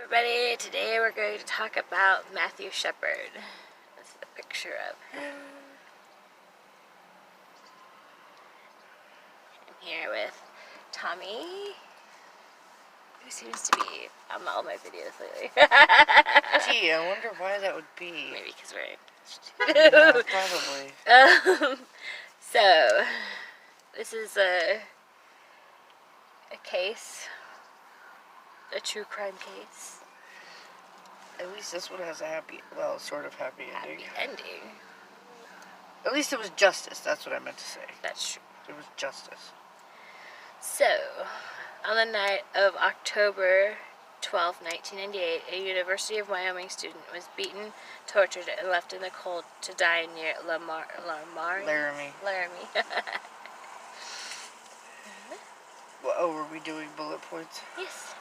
Everybody, today we're going to talk about Matthew Shepard. This is a picture of him. I'm here with Tommy, who seems to be on all my videos lately. Gee, I wonder why that would be. Maybe because we're Yeah, probably. So, this is a case, a true crime case. At least this one has a sort of happy ending. Happy ending. At least it was justice, that's what I meant to say. That's true. It was justice. So, on the night of October 12, 1998, a University of Wyoming student was beaten, tortured, and left in the cold to die near Laramie. Well, were we doing bullet points? Yes.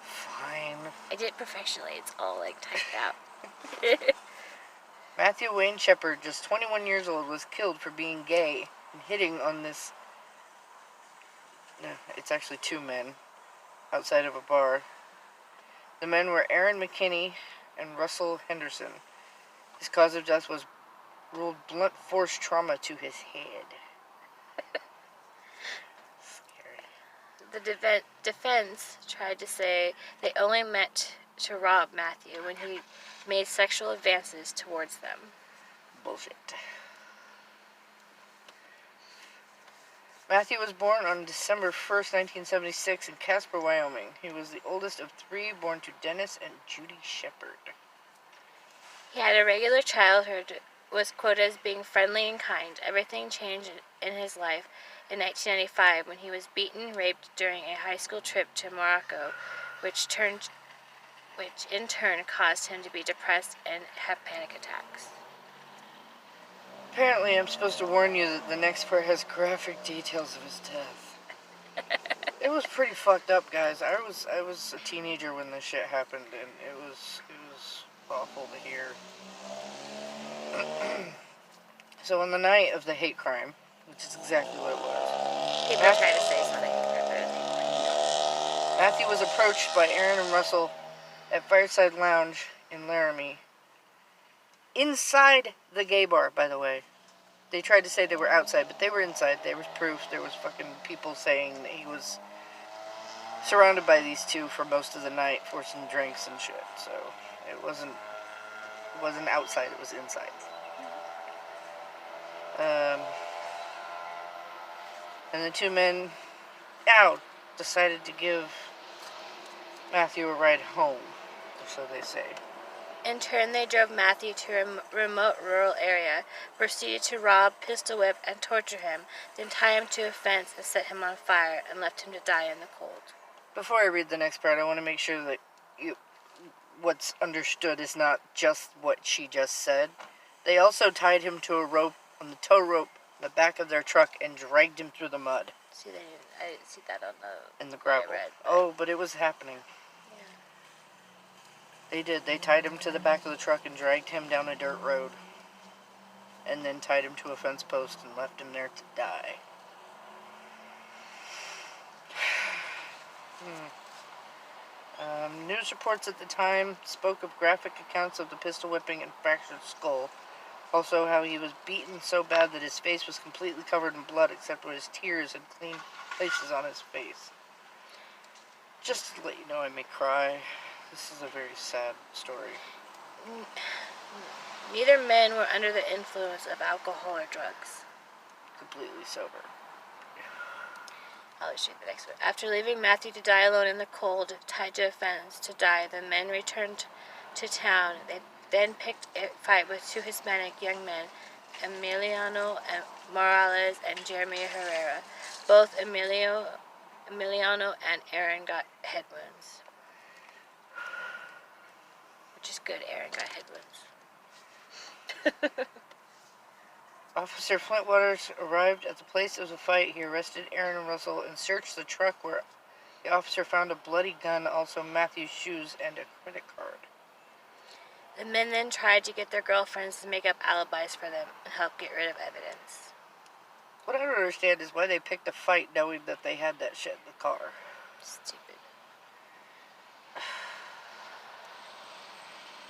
Fine. I did it professionally. It's all typed out. Matthew Wayne Shepard, just 21 years old, was killed for being gay and hitting on this... No, it's actually two men outside of a bar. The men were Aaron McKinney and Russell Henderson. His cause of death was ruled blunt force trauma to his head. The defense tried to say they only meant to rob Matthew when he made sexual advances towards them. Bullshit. Matthew was born on December 1st, 1976 in Casper, Wyoming. He was the oldest of three, born to Dennis and Judy Shepard. He had a regular childhood, was quoted as being friendly and kind. Everything changed in his life in 1995 when he was beaten, raped during a high school trip to Morocco, which in turn caused him to be depressed and have panic attacks. Apparently, I'm supposed to warn you that the next part has graphic details of his death. It was pretty fucked up, guys. I was a teenager when this shit happened, and it was awful to hear. So on the night of the hate crime, which is exactly what it was, People try to say something. Matthew was approached by Aaron and Russell at Fireside Lounge in Laramie. Inside the gay bar, by the way. They tried to say they were outside, but they were inside. There was proof. There was fucking people saying that he was surrounded by these two for most of the night for some drinks and shit. So it wasn't outside, it was inside. And the two men now decided to give Matthew a ride home, or so they say. In turn, they drove Matthew to a remote rural area, proceeded to rob, pistol whip, and torture him, then tie him to a fence and set him on fire, and left him to die in the cold. Before I read the next part, I want to make sure that what's understood is not just what she just said. They also tied him to a rope on the tow rope in the back of their truck and dragged him through the mud. See, I didn't see that on in the gravel. But it was happening. They did. They tied him to the back of the truck and dragged him down a dirt road. And then tied him to a fence post and left him there to die. News reports at the time spoke of graphic accounts of the pistol whipping and fractured skull. Also how he was beaten so bad that his face was completely covered in blood except where his tears had clean places on his face. Just to let you know, I may cry. This is a very sad story. Neither men were under the influence of alcohol or drugs. Completely sober. I'll show you the next one. After leaving Matthew to die alone in the cold, tied to a fence to die, the men returned to town. They then picked a fight with two Hispanic young men, Emiliano Morales and Jeremy Herrera. Both Emiliano and Aaron got head wounds. Which is good, Aaron got head wounds. Officer Flintwaters arrived at the place of the fight. He arrested Aaron and Russell and searched the truck where the officer found a bloody gun, also Matthew's shoes, and a credit card. The men then tried to get their girlfriends to make up alibis for them and help get rid of evidence. What I don't understand is why they picked a fight knowing that they had that shit in the car. Stupid.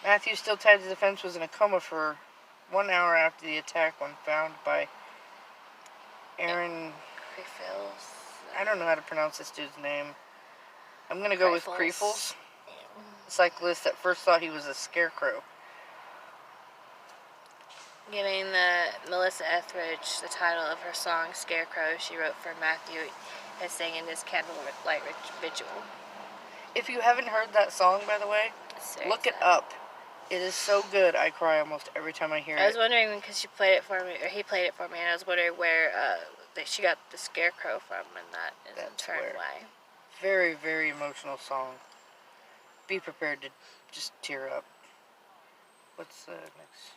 Matthew, still tied to the fence, was in a coma for 1 hour after the attack when found by Aaron... I don't know how to pronounce this dude's name. I'm going to go with Creefles. The cyclist at first thought he was a scarecrow. Giving the Melissa Etheridge the title of her song Scarecrow she wrote for Matthew as sang in his candlelight vigil. If you haven't heard that song, by the way, look it up. It is so good. I cry almost every time I hear it. I was wondering because she played it for me, or he played it for me, and I was wondering where she got the Scarecrow from, and that is in turn why. Very, very emotional song. Be prepared to just tear up. What's next?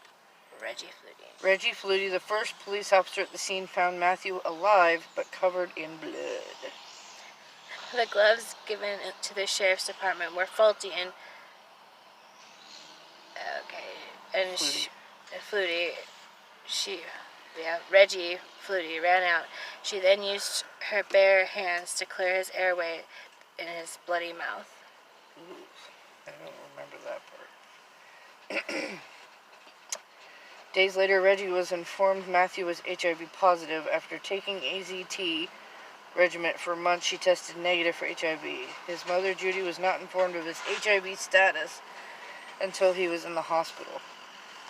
Reggie Flutie, the first police officer at the scene, found Matthew alive but covered in blood. The gloves given to the sheriff's department were faulty and Reggie Flutie ran out. She then used her bare hands to clear his airway in his bloody mouth. Ooh, I don't remember that part. Days later, Reggie was informed Matthew was HIV positive. After taking AZT regimen for months, she tested negative for HIV. His mother, Judy, was not informed of his HIV status until he was in the hospital.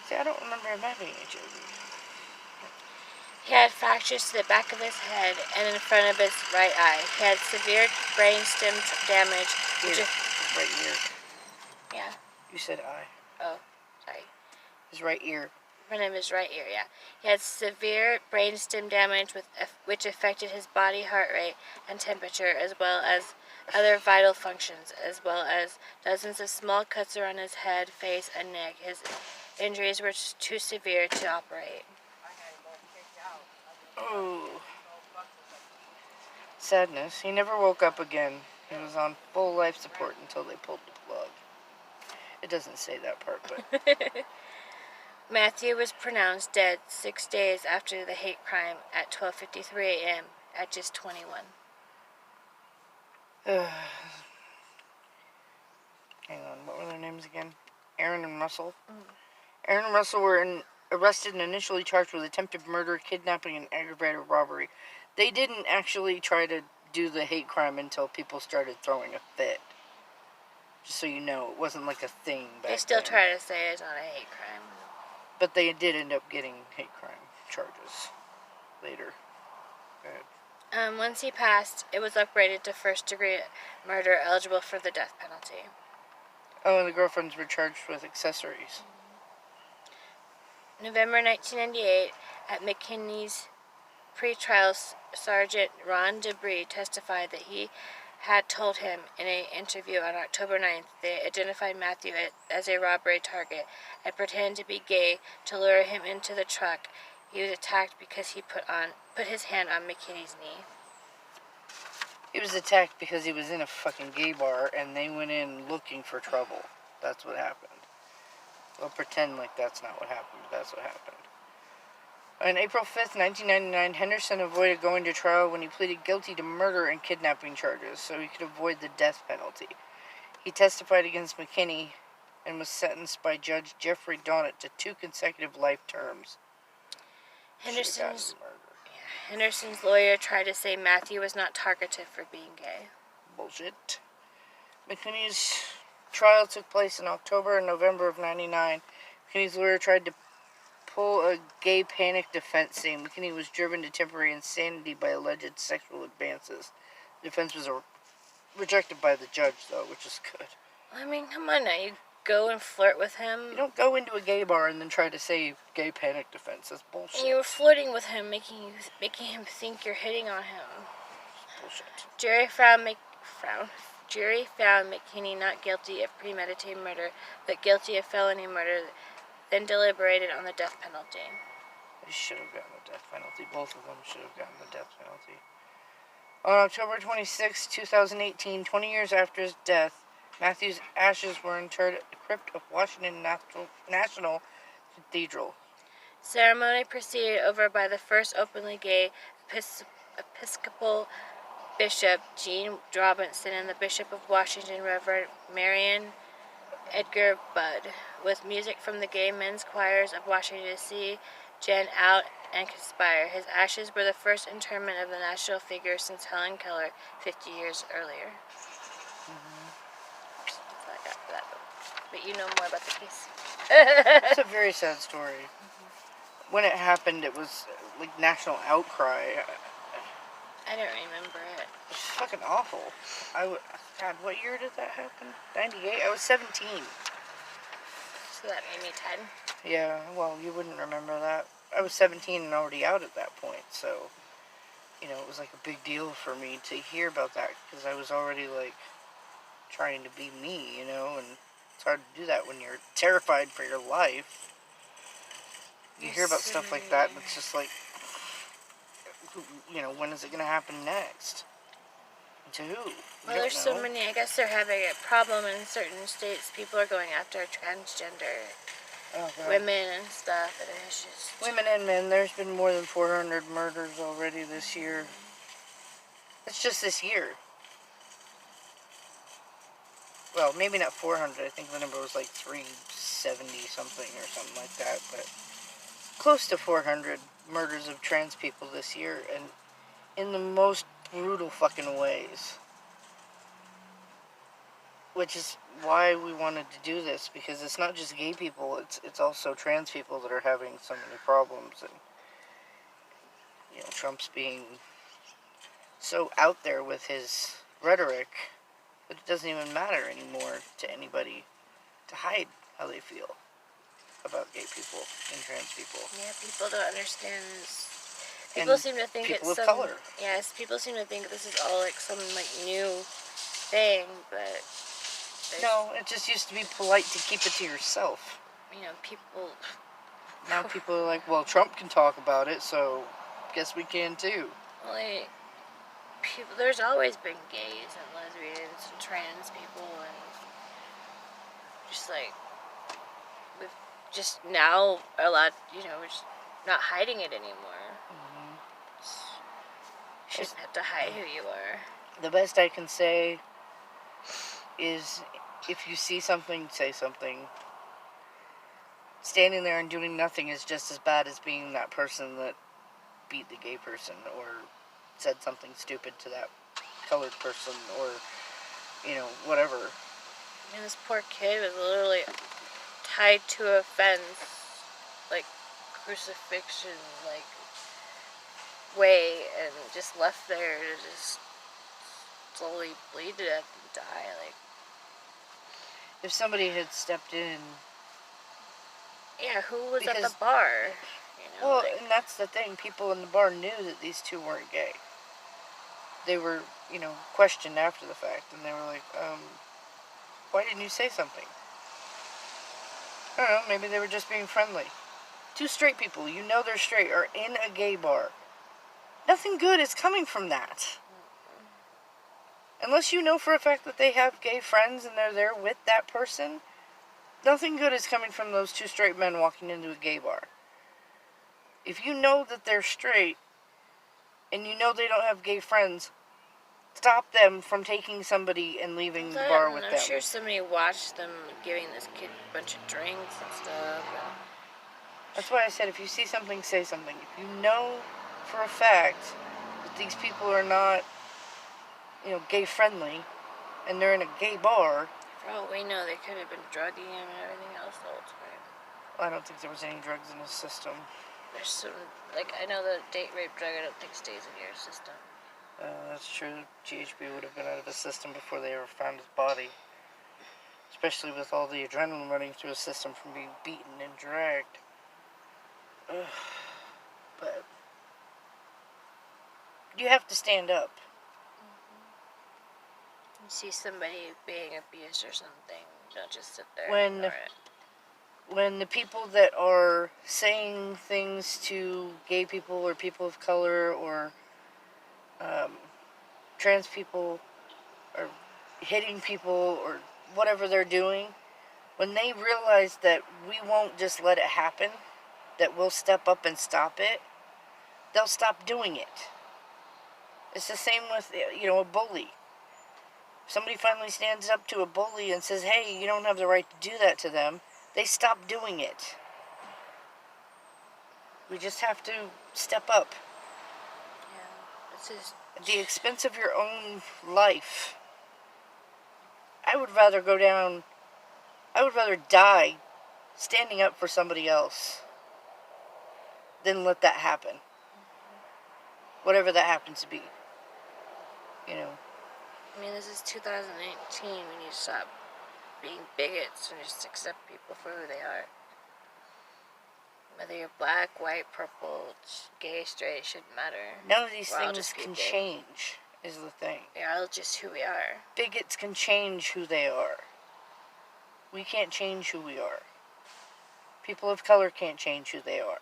See, I don't remember him having HIV. He had fractures to the back of his head and in front of his right eye. He had severe brain stem damage. Right ear. Yeah. You said eye. Oh, sorry. His right ear. In front of his right ear, yeah. He had severe brain stem damage which affected his body heart rate and temperature, as well as other vital functions, as well as dozens of small cuts around his head, face, and neck. His injuries were too severe to operate. Oh. Sadness. He never woke up again. He was on full life support until they pulled the plug. It doesn't say that part, but... Matthew was pronounced dead 6 days after the hate crime at 12:53 a.m. at just 21. Hang on, what were their names again? Aaron and Russell? Aaron and Russell were arrested and initially charged with attempted murder, kidnapping, and aggravated robbery. They didn't actually try to do the hate crime until people started throwing a fit. Just so you know, it wasn't like a thing back then. They still try to say it's not a hate crime. But they did end up getting hate crime charges later. Go ahead. Once he passed, it was upgraded to first-degree murder, eligible for the death penalty. Oh, and the girlfriends were charged with accessories. November 1998, at McKinney's pretrial, Sergeant Ron DeBree testified that he had told him in an interview on October 9th they identified Matthew as a robbery target and pretended to be gay to lure him into the truck. He was attacked because he put his hand on McKinney's knee. He was attacked because he was in a fucking gay bar and they went in looking for trouble. That's what happened. They'll pretend like that's not what happened, but that's what happened. On April 5th, 1999, Henderson avoided going to trial when he pleaded guilty to murder and kidnapping charges so he could avoid the death penalty. He testified against McKinney and was sentenced by Judge Jeffrey Donnett to 2 consecutive life terms. Henderson's lawyer tried to say Matthew was not targeted for being gay. Bullshit. McKinney's trial took place in October and November of 1999. McKinney's lawyer tried to pull a gay panic defense saying McKinney was driven to temporary insanity by alleged sexual advances. The defense was rejected by the judge, though, which is good. I mean, come on now. You go and flirt with him. You don't go into a gay bar and then try to say gay panic defense. That's bullshit. And you were flirting with him, making him think you're hitting on him. Bullshit. Jury found McKinney not guilty of premeditated murder, but guilty of felony murder, then deliberated on the death penalty. They should have gotten the death penalty. Both of them should have gotten the death penalty. On October 26, 2018, 20 years after his death, Matthew's ashes were interred at the crypt of Washington National Cathedral. Ceremony proceeded over by the first openly gay Episcopal Bishop Gene Robinson and the Bishop of Washington, Reverend Marion Edgar Budd. With music from the gay men's choirs of Washington, D.C., Jen out and conspire. His ashes were the first interment of the national figure since Helen Keller 50 years earlier. That's all I got for that. But you know more about the case. It's a very sad story. When it happened, it was like national outcry. I don't remember it. It was fucking awful. God, what year did that happen? 98? I was 17. So that made me 10. Yeah, well, you wouldn't remember that. I was 17 and already out at that point, so, you know, it was like a big deal for me to hear about that, because I was already, like, trying to be me, you know, and it's hard to do that when you're terrified for your life. You hear about stuff like that, and it's just like, you know, when is it going to happen next? To who? Well, there's so many. I guess they're having a problem in certain states. People are going after transgender women and stuff. And it's just... Women and men. There's been more than 400 murders already this year. It's just this year. Well, maybe not 400. I think the number was like 370 something or something like that. But close to 400 murders of trans people this year. And in the most brutal fucking ways. Which is why we wanted to do this, because it's not just gay people, it's also trans people that are having so many problems. And, you know, Trump's being so out there with his rhetoric that it doesn't even matter anymore to anybody to hide how they feel about gay people and trans people. Yeah, people don't understand this. People seem to think people it's of color. Yes, people seem to think this is all like some like new thing, but no, it just used to be polite to keep it to yourself. You know, people. Now people are like, well, Trump can talk about it, so guess we can too. Well, people. There's always been gays and lesbians and trans people, and just like we've just now a lot. You know, we're just not hiding it anymore. Mm-hmm. You shouldn't have to hide who you are. The best I can say is, if you see something, say something. Standing there and doing nothing is just as bad as being that person that beat the gay person or said something stupid to that colored person or, you know, whatever. And this poor kid was literally tied to a fence, like crucifixion, like way, and just left there to just slowly bleed to death and die. Like, if somebody had stepped in. Yeah, who was at the bar? You know, well, and that's the thing. People in the bar knew that these two weren't gay. They were, you know, questioned after the fact, and they were like, why didn't you say something? I don't know, maybe they were just being friendly. Two straight people, you know they're straight, are in a gay bar. Nothing good is coming from that. Unless you know for a fact that they have gay friends and they're there with that person, nothing good is coming from those two straight men walking into a gay bar. If you know that they're straight, and you know they don't have gay friends, stop them from taking somebody and leaving the bar with them. I'm sure somebody watched them giving this kid a bunch of drinks and stuff. That's why I said, if you see something, say something. If you know for a fact that these people are not, you know, gay friendly, and they're in a gay bar. For all we know, they could have been drugging him and everything else the whole time. Well, I don't think there was any drugs in his system. There's some, like, I know the date rape drug, I don't think stays in your system. That's true. GHB would have been out of his system before they ever found his body. Especially with all the adrenaline running through his system from being beaten and dragged. Ugh. But you have to stand up. You see somebody being abused or something, don't just sit there and ignore it. When the people that are saying things to gay people or people of color or trans people or hitting people or whatever they're doing, when they realize that we won't just let it happen, that we'll step up and stop it, they'll stop doing it. It's the same with, you know, a bully. If somebody finally stands up to a bully and says, hey, you don't have the right to do that to them, they stop doing it. We just have to step up. Yeah, it's just... At the expense of your own life. I would rather die standing up for somebody else than let that happen. Whatever that happens to be. You know. I mean, this is 2018. We need to stop being bigots and just accept people for who they are. Whether you're black, white, purple, gay, straight, it shouldn't matter. None of these We're all things just can people. change, is the thing. They're all just who we are. Bigots can change who they are. We can't change who we are. People of color can't change who they are.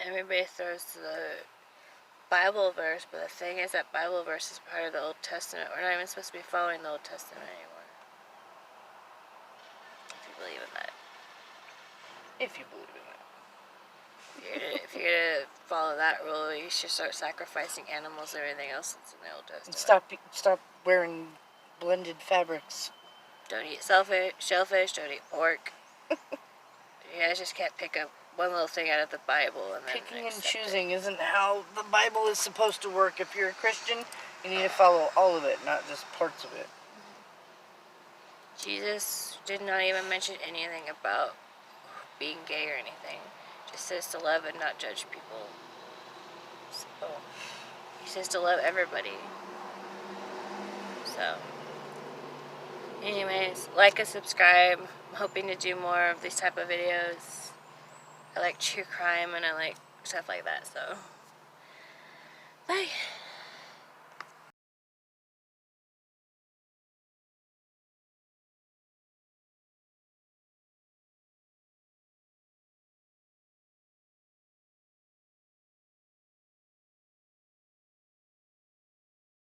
Everybody throws to the Bible verse, but the thing is that Bible verse is part of the Old Testament. We're not even supposed to be following the Old Testament anymore. If you believe in that. If you believe in that. If you're gonna follow that rule, you should start sacrificing animals and everything else that's in the Old Testament. And stop wearing blended fabrics. Don't eat shellfish, don't eat pork. You guys just can't pick up one little thing out of the Bible and then Picking and accept choosing isn't how the Bible is supposed to work. If you're a Christian, you need to follow all of it, not just parts of it. Jesus did not even mention anything about being gay or anything. Just says to love and not judge people. So he says to love everybody. So anyways, like and subscribe. I'm hoping to do more of these type of videos. I like true crime and I like stuff like that, so bye.